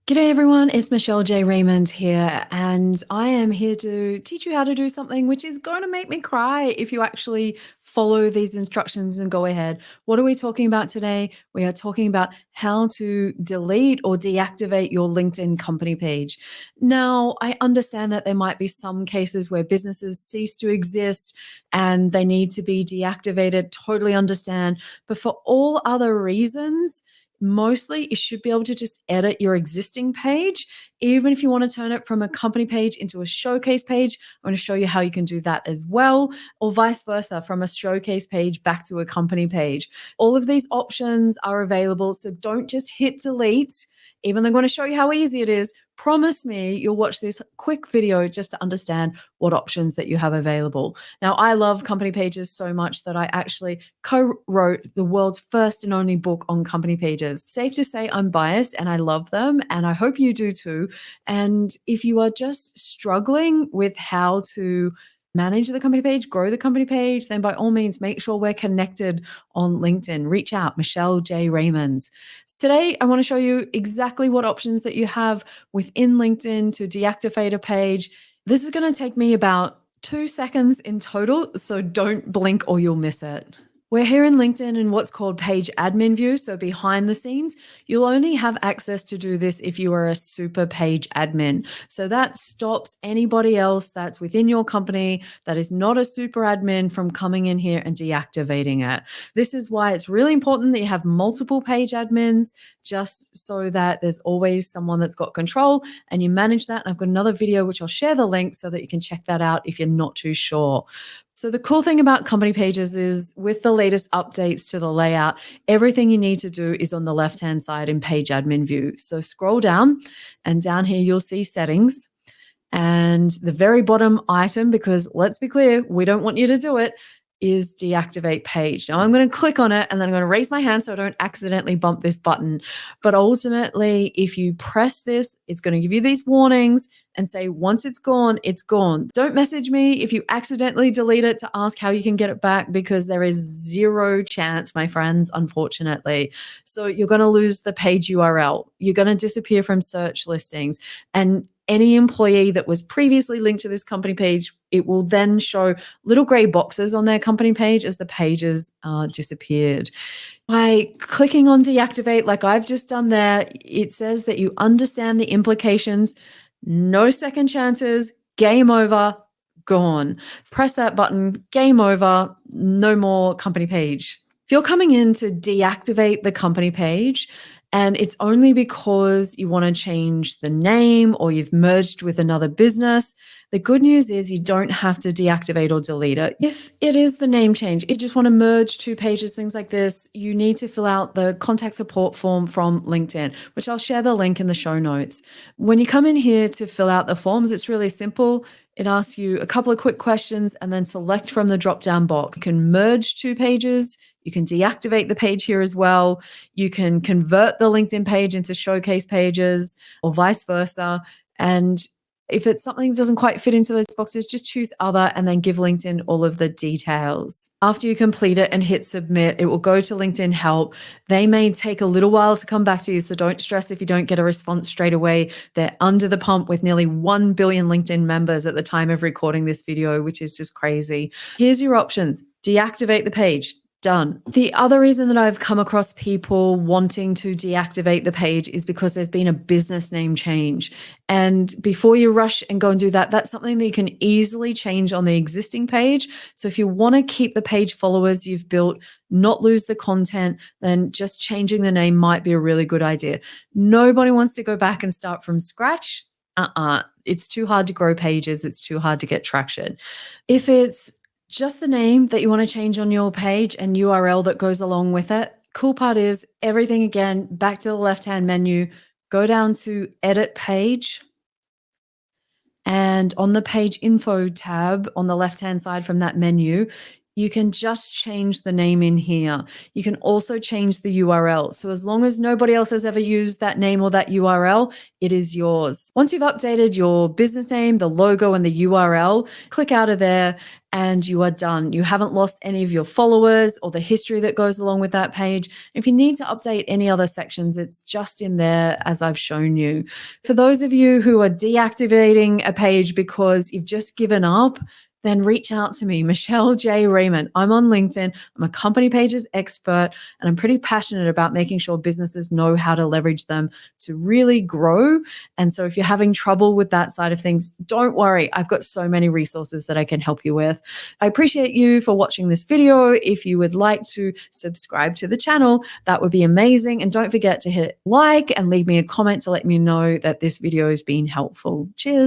G'day everyone, it's Michelle J. Raymond here, and I am here to teach you how to do something which is going to make me cry if you actually follow these instructions and go ahead. What are we talking about today? We are talking about how to delete or deactivate your LinkedIn company page. Now, I understand that there might be some cases where businesses cease to exist and they need to be deactivated, totally understand. But for all other reasons, mostly you should be able to just edit your existing page. Even if you want to turn it from a company page into a showcase page, I'm going to show you how you can do that as well, or vice versa, from a showcase page back to a company page. All of these options are available, so don't just hit delete. Even though I'm going to show you how easy it is, promise me you'll watch this quick video just to understand what options that you have available. Now, I love company pages so much that I actually co-wrote the world's first and only book on company pages. Safe to say I'm biased and I love them, and I hope you do too. And if you are just struggling with how to manage the company page, grow the company page, then by all means, make sure we're connected on LinkedIn. Reach out, Michelle J. Raymonds. Today, I want to show you exactly what options that you have within LinkedIn to deactivate a page. This is going to take me about 2 seconds in total, so don't blink or you'll miss it. We're here in LinkedIn in what's called page admin view, so behind the scenes. You'll only have access to do this if you are a super page admin. So that stops anybody else that's within your company that is not a super admin from coming in here and deactivating it. This is why it's really important that you have multiple page admins, just so that there's always someone that's got control and you manage that. And I've got another video which I'll share the link so that you can check that out if you're not too sure. So the cool thing about company pages is with the latest updates to the layout, everything you need to do is on the left-hand side in page admin view. So scroll down, and down here you'll see settings, and the very bottom item, because let's be clear, we don't want you to do it, is deactivate page. Now I'm going to click on it and then I'm going to raise my hand so I don't accidentally bump this button. But ultimately, if you press this, it's going to give you these warnings and say, once it's gone, it's gone. Don't message me if you accidentally delete it to ask how you can get it back, because there is zero chance, my friends, unfortunately. So you're going to lose the page URL. You're going to disappear from search listings. And any employee that was previously linked to this company page, it will then show little gray boxes on their company page as the pages disappeared. By clicking on deactivate, like I've just done there, it says that you understand the implications. No second chances, game over, gone. Press that button, game over, no more company page. If you're coming in to deactivate the company page, and it's only because you want to change the name or you've merged with another business, the good news is you don't have to deactivate or delete it. If it is the name change, you just want to merge two pages, things like this, you need to fill out the contact support form from LinkedIn, which I'll share the link in the show notes. When you come in here to fill out the forms, it's really simple. It asks you a couple of quick questions and then select from the drop-down box. You can merge two pages. You can deactivate the page here as well. You can convert the LinkedIn page into showcase pages or vice versa. And if it's something that doesn't quite fit into those boxes, just choose other and then give LinkedIn all of the details. After you complete it and hit submit, it will go to LinkedIn help. They may take a little while to come back to you, so don't stress if you don't get a response straight away. They're under the pump with nearly 1 billion LinkedIn members at the time of recording this video, which is just crazy. Here's your options. Deactivate the page. Done. The other reason that I've come across people wanting to deactivate the page is because there's been a business name change. And before you rush and go and do that, that's something that you can easily change on the existing page. So if you want to keep the page followers you've built, not lose the content, then just changing the name might be a really good idea. Nobody wants to go back and start from scratch. It's too hard to grow pages. It's too hard to get traction. If it's just the name that you want to change on your page and URL that goes along with it, cool part is everything again, back to the left-hand menu, go down to edit page. And on the page info tab on the left-hand side from that menu, you can just change the name in here. You can also change the URL. So as long as nobody else has ever used that name or that URL, it is yours. Once you've updated your business name, the logo, and the URL, click out of there and you are done. You haven't lost any of your followers or the history that goes along with that page. If you need to update any other sections, it's just in there as I've shown you. For those of you who are deactivating a page because you've just given up, then reach out to me, Michelle J. Raymond. I'm on LinkedIn. I'm a company pages expert, and I'm pretty passionate about making sure businesses know how to leverage them to really grow. And so if you're having trouble with that side of things, don't worry. I've got so many resources that I can help you with. I appreciate you for watching this video. If you would like to subscribe to the channel, that would be amazing. And don't forget to hit like and leave me a comment to let me know that this video has been helpful. Cheers.